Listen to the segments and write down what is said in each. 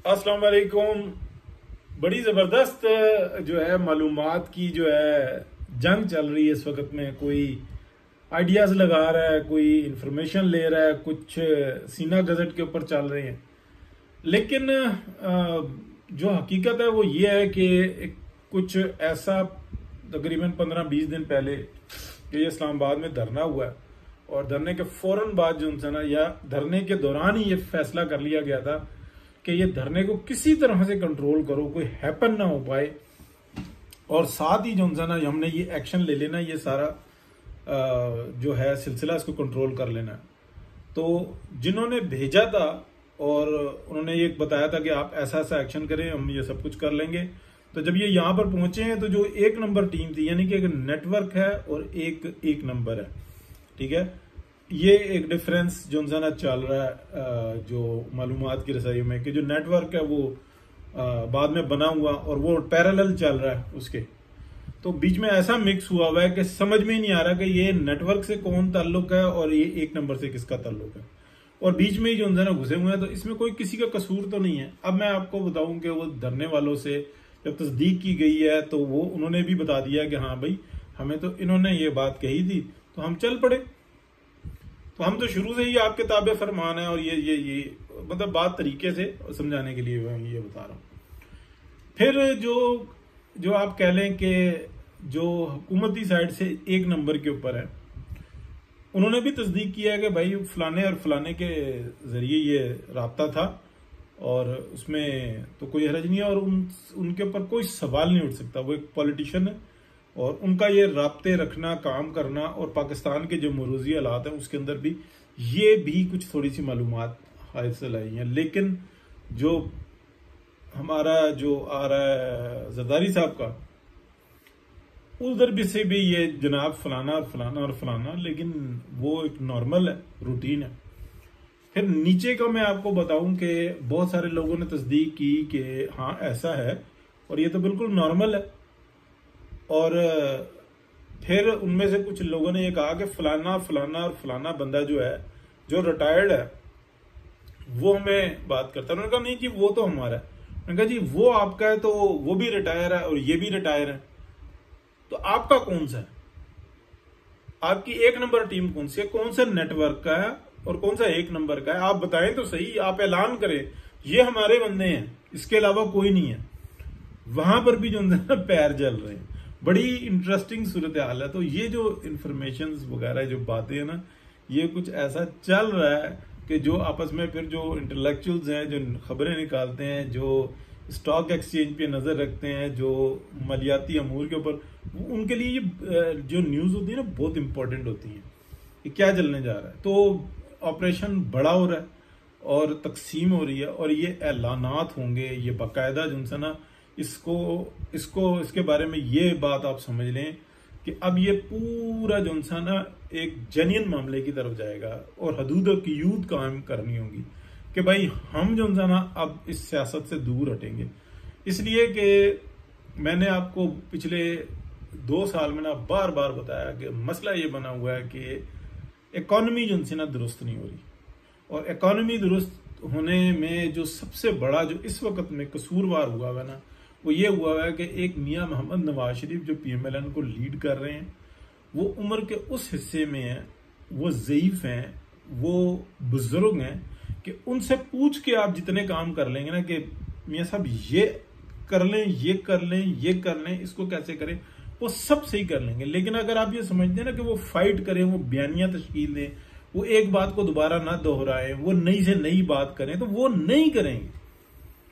अस्सलाम वालेकुम। बड़ी ज़बरदस्त जो है मालूमात की जो है जंग चल रही है इस वक्त में। कोई आइडियाज़ लगा रहा है, कोई इंफॉर्मेशन ले रहा है, कुछ सीना गजट के ऊपर चल रहे हैं। लेकिन जो हकीकत है वो ये है कि कुछ ऐसा तकरीबन 15-20 दिन पहले ये इस्लामाबाद में धरना हुआ है और धरने के फौरन बाद जो है ना, या धरने के दौरान ही ये फैसला कर लिया गया था कि ये धरने को किसी तरह से कंट्रोल करो, कोई हैपन ना हो पाए। और साथ ही जो है ना, हमने ये एक्शन ले लेना, ये सारा जो है सिलसिला इसको कंट्रोल कर लेना। तो जिन्होंने भेजा था और उन्होंने ये बताया था कि आप ऐसा ऐसा एक्शन करें, हम ये सब कुछ कर लेंगे। तो जब ये यहाँ पर पहुंचे हैं तो जो एक नंबर टीम थी, यानी कि एक नेटवर्क है और एक नंबर है, ठीक है। ये एक डिफरेंस जो ना चल रहा है जो मालूमात की रसाई में, कि जो नेटवर्क है वो बाद में बना हुआ और वो पैरेलल चल रहा है उसके। तो बीच में ऐसा मिक्स हुआ है कि समझ में ही नहीं आ रहा कि ये नेटवर्क से कौन ताल्लुक है और ये एक नंबर से किसका ताल्लुक है, और बीच में ही जो ना घुसे हुए हैं। तो इसमें कोई किसी का कसूर तो नहीं है। अब मैं आपको बताऊं कि वो धरने वालों से जब तस्दीक की गई है तो वो उन्होंने भी बता दिया कि हाँ भाई, हमें तो इन्होंने ये बात कही थी तो हम चल पड़े। तो हम तो शुरू से ही आपके ताबे फरमान है, और ये मतलब बात तरीके से समझाने के लिए मैं ये बता रहा हूँ। फिर जो आप कह लें कि जो हुकूमती साइड से एक नंबर के ऊपर है, उन्होंने भी तस्दीक किया है कि भाई फलाने और फलाने के जरिए ये राब्ता था और उसमें तो कोई हरज नहीं है, और उनके ऊपर कोई सवाल नहीं उठ सकता। वो एक पॉलिटिशियन है और उनका ये राब्ते रखना, काम करना, और पाकिस्तान के जो मरूजी हालात हैं उसके अंदर भी ये भी कुछ थोड़ी सी मालूमात हासिल आई हैं। लेकिन जो हमारा जो आ रहा है जरदारी साहब का, उधर भी से भी ये जनाब फलाना और फलाना और फलाना, लेकिन वो एक नॉर्मल है, रूटीन है। फिर नीचे का मैं आपको बताऊं कि बहुत सारे लोगों ने तस्दीक की कि हाँ ऐसा है और ये तो बिल्कुल नॉर्मल है। और फिर उनमें से कुछ लोगों ने ये कहा कि फलाना फलाना और फलाना बंदा जो है, जो रिटायर्ड है, वो हमें बात करता है। उन्होंने कहा नहीं जी वो तो हमारा है। उन्होंने कहा जी वो आपका है तो वो भी रिटायर है और ये भी रिटायर है, तो आपका कौन सा है? आपकी एक नंबर टीम कौन सी है? कौन सा नेटवर्क का है और कौन सा एक नंबर का है? आप बताएं तो सही, आप ऐलान करें ये हमारे बंदे हैं, इसके अलावा कोई नहीं है। वहां पर भी जो पैर जल रहे हैं। बड़ी इंटरेस्टिंग सूरत हाल है। तो ये जो इंफॉर्मेशन वगैरह जो बातें हैं ना, ये कुछ ऐसा चल रहा है कि जो आपस में फिर जो इंटेलेक्चुअल्स हैं, जो खबरें निकालते हैं, जो स्टॉक एक्सचेंज पे नजर रखते हैं, जो मालियाती अमूर के ऊपर, उनके लिए ये जो न्यूज होती है ना बहुत इंपॉर्टेंट होती है कि क्या चलने जा रहा है। तो ऑपरेशन बड़ा हो रहा है और तकसीम हो रही है, और ये ऐलानात होंगे, ये बाकायदा जो ना इसके बारे में ये बात आप समझ लें कि अब ये पूरा जो ना एक जेन्युइन मामले की तरफ जाएगा और हदूद की यूद कायम करनी होगी कि भाई हम जो ना अब इस सियासत से दूर हटेंगे। इसलिए कि मैंने आपको पिछले 2 साल में ना बार बार बताया कि मसला ये बना हुआ है कि इकॉनमी जो ना दुरुस्त नहीं हो रही, और इकॉनमी दुरुस्त होने में जो सबसे बड़ा जो इस वक्त में कसूरवार हुआ है ना, वो ये हुआ है कि एक मियां मोहम्मद नवाज शरीफ जो PMLN को लीड कर रहे हैं, वो उम्र के उस हिस्से में हैं, वो ज़ईफ हैं, वो बुजुर्ग हैं कि उनसे पूछ के आप जितने काम कर लेंगे ना कि मियां साहब ये कर लें, ये कर लें, ये कर लें, इसको कैसे करें, वो सब सही कर लेंगे। लेकिन अगर आप ये समझते हैं ना कि वो फाइट करें, वो बयानियां तश्कील दें, वो एक बात को दोबारा ना दोहराएं, वो नई से नई बात करें, तो वो नहीं करेंगे।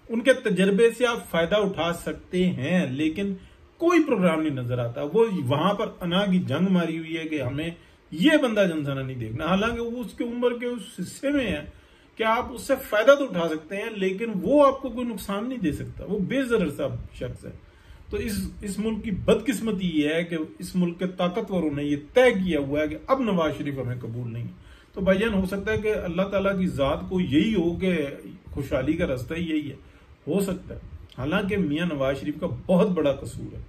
उनके तजर्बे से आप फायदा उठा सकते हैं, लेकिन कोई प्रोग्राम नहीं नजर आता। वो वहां पर अना की जंग मारी हुई है कि हमें ये बंदा जनसना नहीं देखना, हालांकि वो उसके उम्र के उस हिस्से में है कि आप उससे फायदा तो उठा सकते हैं, लेकिन वो आपको कोई नुकसान नहीं दे सकता। वो बेजर सा शख्स है। तो इस मुल्क की बदकिस्मती ये है कि इस मुल्क के ताकतवरों ने ये तय किया हुआ है कि अब नवाज शरीफ हमें कबूल नहीं। तो भाईजान हो सकता है कि अल्लाह ताला की जात को यही हो कि खुशहाली का रास्ता ही यही है, हो सकता है। हालांकि मियां नवाज शरीफ का बहुत बड़ा कसूर है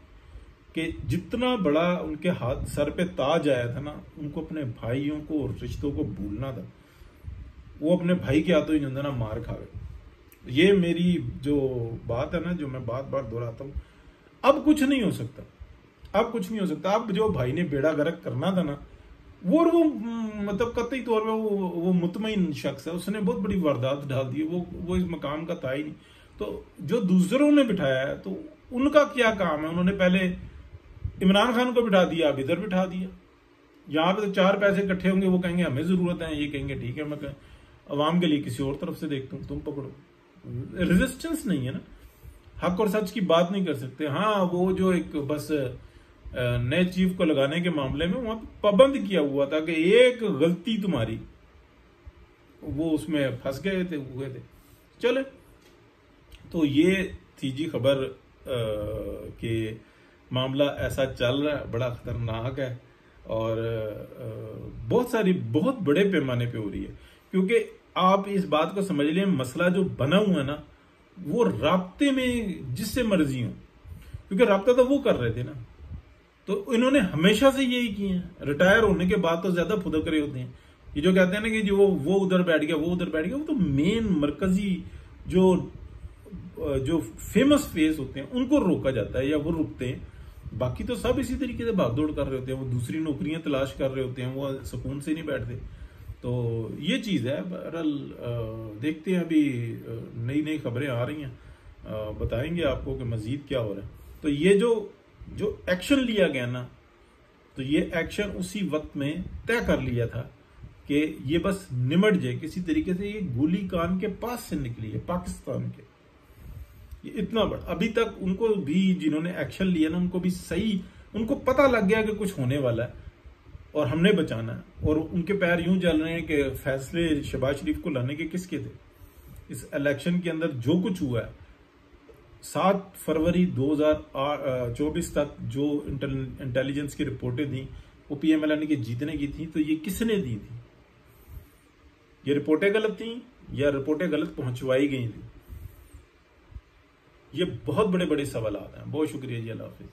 कि जितना बड़ा उनके हाथ सर पे ताज आया था ना, उनको अपने भाइयों को और रिश्तों को भूलना था। वो अपने भाई के हाथों ही ना मार खा गए। ये मेरी जो बात है ना, जो मैं बात बात दोहराता हूँ, अब कुछ नहीं हो सकता, अब कुछ नहीं हो सकता। अब जो भाई ने बेड़ा गर्क करना था ना, वो मतलब कतई तौर पे वो मुतमईन शख्स है, उसने बहुत बड़ी वारदात डाल दी। वो इस मकाम का था ही नहीं। तो जो दूसरों ने बिठाया है, तो उनका क्या काम है? उन्होंने पहले इमरान खान को बिठा दिया, अब इधर बिठा दिया। यहाँ पे तो 4 पैसे इकट्ठे होंगे, वो कहेंगे हमें जरूरत है, ये कहेंगे ठीक है, मैं अवाम के लिए किसी और तरफ से देखता हूँ, तुम पकड़ो। रेजिस्टेंस नहीं है ना, हक और सच की बात नहीं कर सकते। हाँ, वो जो एक बस नए चीफ को लगाने के मामले में वहां पाबंद किया हुआ था कि एक गलती तुम्हारी, वो उसमें फंस गए थे, हुए थे, चले। तो ये थी जी खबर कि मामला ऐसा चल रहा है, बड़ा खतरनाक है और बहुत बड़े पैमाने पे हो रही है। क्योंकि आप इस बात को समझ लें, मसला जो बना हुआ है ना, वो राब्ते में जिससे मर्जी हो, क्योंकि राब्ता तो वो कर रहे थे ना, तो इन्होंने हमेशा से यही किए हैं। रिटायर होने के बाद तो ज्यादा फुदकरे होते हैं। ये जो कहते हैं ना कि जो वो उधर बैठ गया, वो उधर बैठ गया, वो तो मेन मरकजी जो फेमस फेस होते हैं उनको रोका जाता है या वो रुकते हैं। बाकी तो सब इसी तरीके से भागदौड़ कर रहे होते हैं, वो दूसरी नौकरियां तलाश कर रहे होते हैं, वो सुकून से नहीं बैठते। तो ये चीज है। बहरहाल देखते हैं, अभी नई नई खबरें आ रही हैं, बताएंगे आपको कि मजीद क्या हो रहा है। तो ये जो एक्शन लिया गया ना, तो ये एक्शन उसी वक्त में तय कर लिया था कि ये बस निमट जाए किसी तरीके से। ये गोली कान के पास से निकली है, पाकिस्तान के। ये इतना बड़ा, अभी तक उनको भी जिन्होंने एक्शन लिया ना, उनको भी सही, उनको पता लग गया कि कुछ होने वाला है और हमने बचाना है। और उनके पैर यूं जल रहे हैं कि फैसले शहबाज शरीफ को लाने के किसके थे। इस इलेक्शन के अंदर जो कुछ हुआ है, 7 फरवरी 2024 तक जो इंटेलिजेंस की रिपोर्टें थी, वो पीएमएलएन के जीतने की थी, तो ये किसने दी थी? ये रिपोर्टें गलत थी या रिपोर्टें गलत पहुंचवाई गई थी? ये बहुत बड़े बड़े सवाल हैं। बहुत शुक्रिया जी, अल्लाह हाफिज।